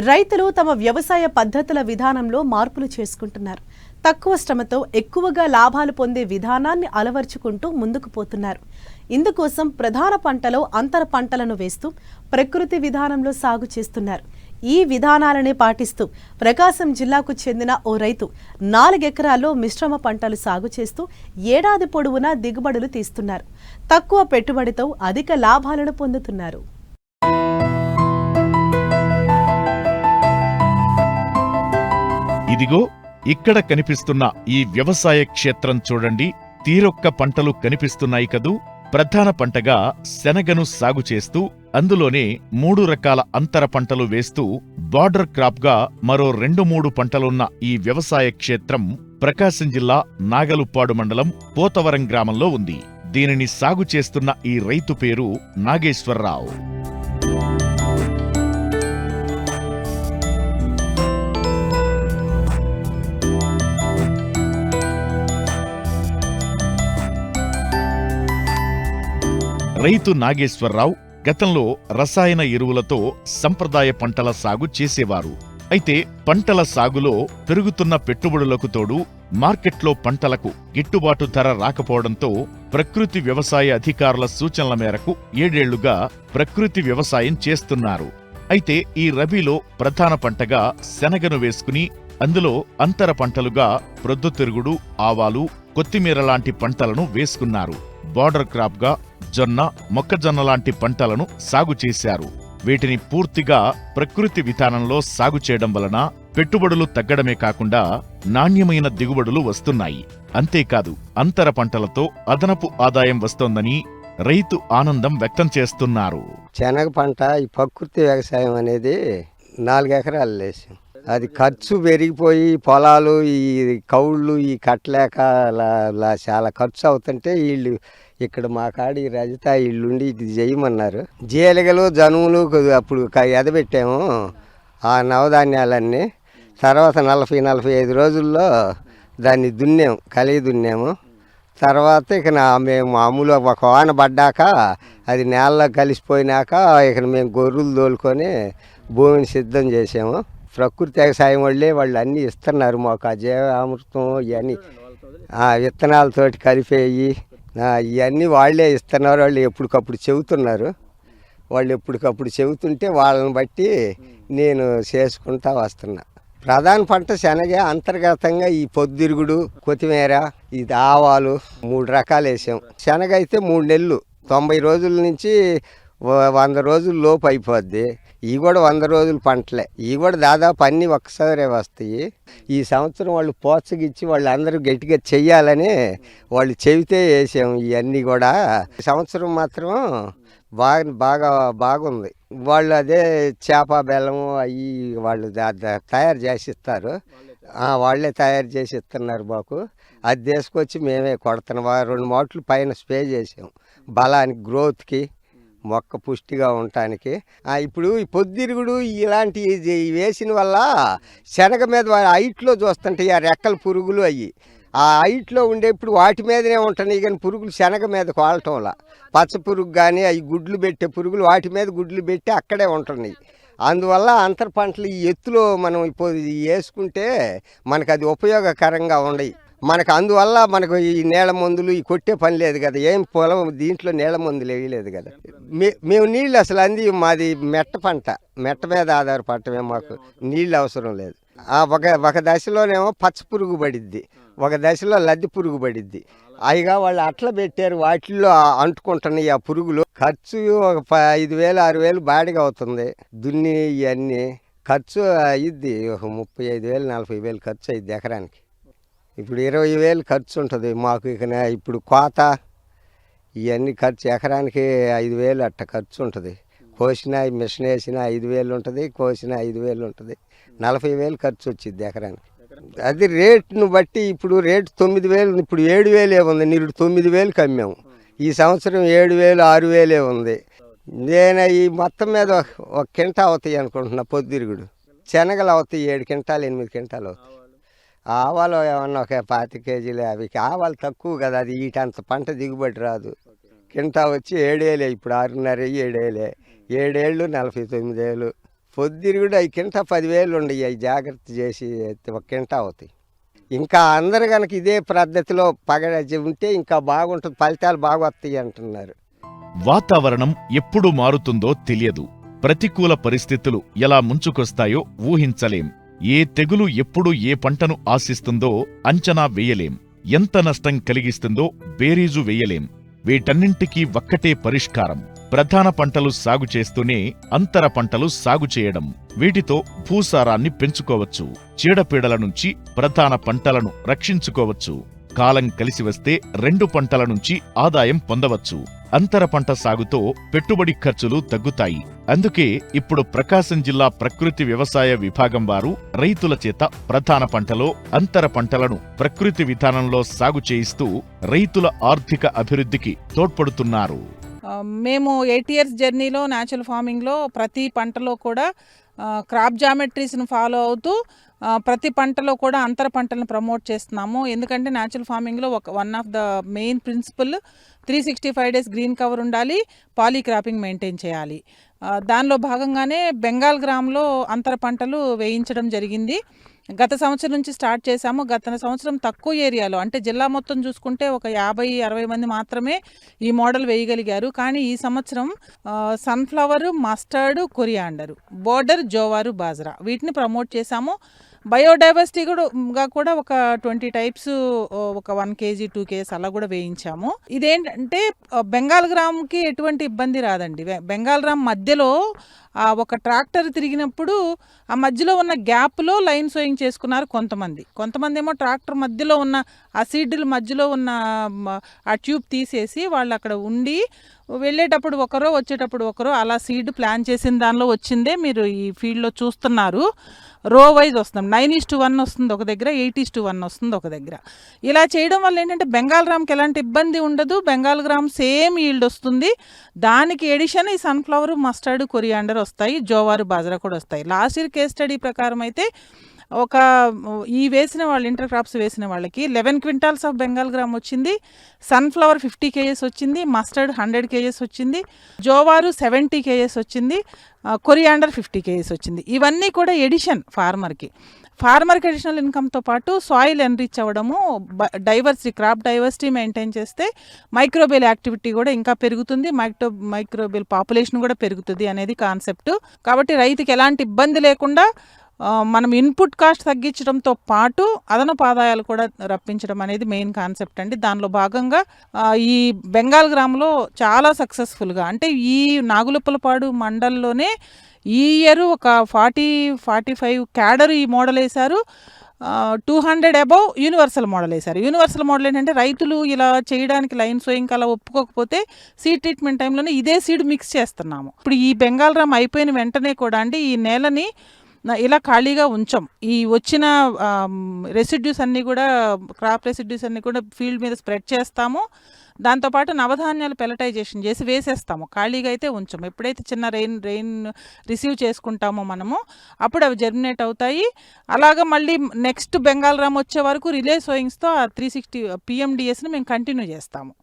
రైతులు తమ వ్యవసాయ పద్ధతుల విధానంలో మార్పులు చేసుకుంటున్నారు. తక్కువ శ్రమతో ఎక్కువగా లాభాలు పొందే విధానాన్ని అలవర్చుకుంటూ ముందుకు పోతున్నారు. ఇందుకోసం ప్రధాన పంటలో అంతర పంటలను వేస్తూ ప్రకృతి విధానంలో సాగు చేస్తున్నారు. ఈ విధానాలనే పాటిస్తూ ప్రకాశం జిల్లాకు చెందిన ఓ రైతు 4 ఎకరాల్లో మిశ్రమ పంటలు సాగు చేస్తూ ఏడాది పొడవునా దిగుబడులు తీస్తున్నారు. తక్కువ పెట్టుబడితో అధిక లాభాలను పొందుతున్నారు. ఇదిగో ఇక్కడ కనిపిస్తున్న ఈ వ్యవసాయ క్షేత్రం చూడండి. తీరొక్క పంటలు కనిపిస్తున్నాయి కదూ. ప్రధాన పంటగా శనగను సాగు చేస్తూ అందులోనే 3 రకాల అంతర పంటలు వేస్తూ బార్డర్ క్రాప్గా మరో 2-3 పంటలున్న ఈ వ్యవసాయ క్షేత్రం ప్రకాశం జిల్లా నాగలుప్పాడు మండలం పోతవరం గ్రామంలో ఉంది. దీనిని సాగు చేస్తున్న ఈ రైతు పేరు నాగేశ్వరరావు. రైతు నాగేశ్వరరావు గతంలో రసాయన ఎరువులతో సంప్రదాయ పంటల సాగు చేసేవారు. అయితే పంటల సాగులో పెరుగుతున్న పెట్టుబడులకు తోడు మార్కెట్లో పంటలకు గిట్టుబాటు ధర రాకపోవడంతో ప్రకృతి వ్యవసాయ అధికారుల సూచనల మేరకు 7 ఏళ్లుగా ప్రకృతి వ్యవసాయం చేస్తున్నారు. అయితే ఈ రబీలో ప్రధాన పంటగా శనగను వేసుకుని అందులో అంతర పంటలుగా ప్రొద్దుతిరుగుడు, ఆవాలు, కొత్తిమీర లాంటి పంటలను వేసుకున్నారు. బార్డర్ క్రాప్గా జొన్న, మొక్కజొన్న లాంటి పంటలను సాగు చేశారు. వీటిని పూర్తిగా ప్రకృతి విధానంలో సాగు చేయడం వలన పెట్టుబడులు తగ్గడమే కాకుండా నాణ్యమైన దిగుబడులు వస్తున్నాయి. అంతేకాదు అంతర పంటలతో అదనపు ఆదాయం వస్తోందని రైతు ఆనందం వ్యక్తం చేస్తున్నారు. శనగ పంట ఈ ప్రకృతి వ్యవసాయం అనేది 4 ఎకరాలు వేసాం. అది ఖర్చు పెరిగిపోయి పొలాలు ఈ కౌళ్ళు ఈ కట్టలేక చాలా ఖర్చు అవుతుంటే వీళ్ళు ఇక్కడ మా కాడి రజిత వీళ్ళుండి ఇది చేయమన్నారు. జీలగలు, జనుములు అప్పుడు ఎదబెట్టాము ఆ నవధాన్యాలన్నీ. తర్వాత 40-45 రోజుల్లో దాన్ని దున్నాము, కలిగి దున్నాము. తర్వాత ఇక మేము మామూలు ఒక వాన పడ్డాక అది నేలలో కలిసిపోయినాక ఇక మేము గొర్రెలు తోలుకొని భూమిని సిద్ధం చేసాము. ప్రకృతి వ్యవసాయం వాళ్ళు అన్నీ ఇస్తున్నారు మాకు. ఆ జీవామృతం ఇవన్నీ విత్తనాలతోటి కలిపేయి ఇవన్నీ వాళ్ళే ఇస్తున్నారు. వాళ్ళు ఎప్పటికప్పుడు చెబుతున్నారు. వాళ్ళు ఎప్పటికప్పుడు చెబుతుంటే వాళ్ళని బట్టి నేను చేసుకుంటా వస్తున్నా. ప్రధాన పంట శనగ, అంతర్గతంగా ఈ పొద్దురుగుడు, కొత్తిమీర, ఇది ఆవాలు 3 రకాలు వేసాం. శనగ అయితే 3 నెలలు 90 రోజుల నుంచి 100 రోజుల లోపు అయిపోద్ది. ఇవి కూడా 100 రోజుల పంటలే. ఇవి కూడా దాదాపు అన్నీ ఒక్కసారే వస్తాయి. ఈ సంవత్సరం వాళ్ళు ప్రోత్సహించి వాళ్ళు అందరూ గట్టిగా చెయ్యాలని వాళ్ళు చెబితే వేసాం. ఇవన్నీ కూడా ఈ సంవత్సరం మాత్రం బాగుంది. వాళ్ళు అదే చేప, బెల్లము అవి వాళ్ళు తయారు చేసి ఇస్తారు. వాళ్ళే తయారు చేసి ఇస్తున్నారు మాకు. అది తీసుకొచ్చి మేమే కొడుతున్నాం. 2 మోటార్లు పైన స్ప్రే చేసాం బలానికి, గ్రోత్కి, మొక్క పుష్టిగా ఉండటానికి. ఇప్పుడు ఈ పొద్దురుగుడు ఇలాంటి వేసిన వల్ల శనగ మీద హైట్లో చూస్తుంటాయి ఆ రెక్కల పురుగులు. అవి ఆ హైట్లో ఉండేప్పుడు వాటి మీదనే ఉంటున్నాయి. కానీ పురుగులు శనగ మీద కోలటంలా పచ్చ పురుగు కానీ అవి గుడ్లు పెట్టే పురుగులు వాటి మీద గుడ్లు పెట్టి అక్కడే ఉంటున్నాయి. అందువల్ల అంతర పంటలు ఈ ఎత్తులో మనం ఇప్పుడు వేసుకుంటే మనకు అది ఉపయోగకరంగా ఉండయి మనకు. అందువల్ల మనకు ఈ నీళ్ళ మందులు ఈ కొట్టే పని లేదు కదా. ఏం పొలం దీంట్లో నీళ్ళ మందులు వేయలేదు కదా. మేము నీళ్ళు అసలు మాది మెట్ట పంట, మెట్ట మీద ఆధారపడటమే. మాకు నీళ్ళు అవసరం లేదు. ఒక దశలోనేమో పచ్చ పురుగు పడిద్ది, ఒక దశలో లద్దె పురుగు పడిద్ది. అయిగా వాళ్ళు అట్లా పెట్టారు, వాటిల్లో అంటుకుంటున్నాయి ఆ పురుగులు. ఖర్చు ఒక 5,000-6,000 బాడిగా అవుతుంది. దున్ని ఇవన్నీ ఖర్చు అయ్యిద్ది ఒక 35,000-40,000 ఖర్చు అయ్యిద్ది ఎకరానికి. ఇప్పుడు 20,000 ఖర్చు ఉంటుంది మాకు. ఇక ఇప్పుడు కోత ఇవన్నీ ఖర్చు ఎకరానికి 5,000 అట్ట ఖర్చు ఉంటుంది. కోసిన మిషన్ వేసిన 5,000 ఉంటుంది, కోసిన 5,000 ఉంటుంది. 40,000 ఖర్చు వచ్చింది ఎకరానికి. అది రేటును బట్టి ఇప్పుడు రేటు 9,000, ఇప్పుడు 7,000 ఉంది. నీరు 9,000కి అమ్మాము. ఈ సంవత్సరం 7,000-6,000 ఉంది. నేను ఈ మొత్తం మీద ఒక కింటా అవుతాయి అనుకుంటున్నా. పొద్దురుగుడు శనగలు అవుతాయి 7 క్వింటాలు 8 క్వింటాలు అవుతాయి. ఆవాలు ఏమన్నా ఒక 25 కేజీలు. అవి ఆవాలు తక్కువ కదా, అది వీటంత పంట దిగుబడి రాదు. కింటా వచ్చి 7,000. ఇప్పుడు 6,500 7,000. 7 ఏళ్ళు 49,000 పొద్దురుగుడు అవి కింటా 10,000 ఉండయి. అవి జాగ్రత్త చేసి ఒక కింటా అవుతాయి. ఇంకా అందరు కనుక ఇదే పద్ధతిలో ఉంటే ఇంకా బాగుంటుంది, ఫలితాలు బాగా వస్తాయి అంటున్నారు. వాతావరణం ఎప్పుడు మారుతుందో తెలియదు. ప్రతికూల పరిస్థితులు ఎలా ముంచుకొస్తాయో ఊహించలేం. ఏ తెగులు ఎప్పుడు ఏ పంటను ఆశిస్తుందో అంచనా వేయలేం. ఎంత నష్టం కలిగిస్తుందో బేరీజు వేయలేం. వీటన్నింటికీ ఒక్కటే పరిష్కారం: ప్రధాన పంటలు సాగు చేస్తూనే అంతర పంటలు సాగు చేయడం. వీటితో భూసారాన్ని పెంచుకోవచ్చు, చీడపీడల నుంచి ప్రధాన పంటలను రక్షించుకోవచ్చు. కాలం కలిసి వస్తే 2 పంటల నుంచి ఆదాయం పొందవచ్చు. అంతర పంట సాగుతో పెట్టుబడి ఖర్చులు తగ్గుతాయి. అందుకే ఇప్పుడు ప్రకాశం జిల్లా ప్రకృతి వ్యవసాయ విభాగం వారు రైతుల చేత ప్రధాన పంటలో అంతర పంటలను ప్రకృతి విధానంలో సాగు చేయిస్తూ రైతుల ఆర్థిక అభివృద్ధికి తోడ్పడుతున్నారు. మేము 8 ఇయర్స్ జర్నీలో న్యాచురల్ ఫార్మింగ్లో ప్రతి పంటలో కూడా క్రాప్ జామెట్రీస్ని ఫాలో అవుతూ ప్రతి పంటలో కూడా అంతర పంటలను ప్రమోట్ చేస్తున్నాము. ఎందుకంటే న్యాచురల్ ఫార్మింగ్లో one of the main principle 365 days green cover ఉండాలి, పాలీక్రాపింగ్ మెయింటైన్ చేయాలి. దానిలో భాగంగానే బెంగాల్ గ్రామ్లో అంతర పంటలు వేయించడం జరిగింది. గత సంవత్సరం నుంచి స్టార్ట్ చేశాము. గత సంవత్సరం తక్కువ ఏరియాలో, అంటే జిల్లా మొత్తం చూసుకుంటే ఒక 50-60 మంది మాత్రమే ఈ మోడల్ వేయగలిగారు. కానీ ఈ సంవత్సరం sunflower, mustard, coriander, border, jowar, bajra వీటిని ప్రమోట్ చేశాము. బయోడైవర్సిటీ కూడా ఒక 20 టైప్స్, ఒక 1 kg 2 kg అలా కూడా వేయించాము. ఇదేంటంటే బెంగాల్ గ్రామ్కి ఎటువంటి ఇబ్బంది రాదండి. బెంగాల్ గ్రామ్ మధ్యలో ఒక ట్రాక్టర్ తిరిగినప్పుడు ఆ మధ్యలో ఉన్న గ్యాప్లో లైన్ సోయింగ్ చేసుకున్నారు కొంతమంది ఏమో ట్రాక్టర్ మధ్యలో ఉన్న ఆ సీడ్ల మధ్యలో ఉన్న ఆ ట్యూబ్ తీసేసి వాళ్ళు అక్కడ ఉండి వెళ్ళేటప్పుడు ఒకరో వచ్చేటప్పుడు ఒకరో అలా సీడ్ ప్లాన్ చేసిన దానిలో వచ్చిందే మీరు ఈ ఫీల్డ్లో చూస్తున్నారు. రో వైజ్ వస్తుంది, 9:1 వస్తుంది ఒక దగ్గర, 8:1 వస్తుంది ఒక దగ్గర. ఇలా చేయడం వల్ల ఏంటంటే బెంగాల్ గ్రామ్కి ఎలాంటి ఇబ్బంది ఉండదు, బెంగాల్ గ్రామ్ సేమ్ ఈల్డ్ వస్తుంది. దానికి ఎడిషన్ ఈ సన్ఫ్లవర్, మస్టర్డ్, కొరియాండర్ వస్తాయి, జోవారు, బాజ్రా కూడా వస్తాయి. లాస్ట్ ఇయర్ కేస్ స్టడీ ప్రకారం అయితే ఈ వేసిన వాళ్ళు, ఇంటర్ క్రాప్స్ వేసిన వాళ్ళకి 11 క్వింటాల్స్ ఆఫ్ బెంగాల్ గ్రామ్ వచ్చింది, సన్ఫ్లవర్ 50 kgs వచ్చింది, మస్టర్డ్ 100 kgs వచ్చింది, జోవారు 70 kgs వచ్చింది, కొరియాండర్ 50 kgs వచ్చింది. ఇవన్నీ కూడా ఎడిషన్ ఫార్మర్కి అడిషనల్ ఇన్కమ్తో పాటు సాయిల్ ఎన్రిచ్ అవ్వడము, క్రాప్ డైవర్సిటీ మెయింటైన్ చేస్తే మైక్రోబియల్ యాక్టివిటీ కూడా ఇంకా పెరుగుతుంది, మైక్రోబియల్ పాపులేషన్ కూడా పెరుగుతుంది అనేది కాన్సెప్ట్. కాబట్టి రైతుకి ఎలాంటి ఇబ్బంది లేకుండా మనం ఇన్పుట్ కాస్ట్ తగ్గించడంతో పాటు అదనపు ఆదాయాలు కూడా రప్పించడం అనేది మెయిన్ కాన్సెప్ట్ అండి. దానిలో భాగంగా ఈ బెంగాల్ గ్రామ్లో చాలా సక్సెస్ఫుల్గా, అంటే ఈ నాగులుప్పలపాడు మండల్లోనే ఈ ఇయర్ ఒక 40-45 క్యాడర్ ఈ మోడల్ వేశారు. 200 అబౌవ్ యూనివర్సల్ మోడల్ వేశారు. యూనివర్సల్ మోడల్ ఏంటంటే రైతులు ఇలా చేయడానికి లైన్ సోయింగ్ అలా ఒప్పుకోకపోతే సీడ్ ట్రీట్మెంట్ టైంలోనే ఇదే సీడ్ మిక్స్ చేస్తున్నాము. ఇప్పుడు ఈ బెంగాల్ గ్రామ్ అయిపోయిన వెంటనే కూడా అండి ఈ నేలని ఇలా ఖాళీగా ఉంచాం. ఈ వచ్చిన రెసిడ్యూస్ అన్నీ కూడా, క్రాప్ రెసిడ్యూస్ అన్నీ కూడా ఫీల్డ్ మీద స్ప్రెడ్ చేస్తాము. దాంతోపాటు నవధాన్యాలు పెలటైజేషన్ చేసి వేసేస్తాము, ఖాళీగా అయితే ఉంచాము. ఎప్పుడైతే చిన్న రెయిన్ రిసీవ్ చేసుకుంటామో మనము అప్పుడు అవి జర్మినేట్ అవుతాయి. అలాగా మళ్ళీ నెక్స్ట్ బెంగాల్ గ్రామ్ వచ్చే వరకు రిలే సోయింగ్స్తో ఆ 360 PMDSని మేము కంటిన్యూ చేస్తాము.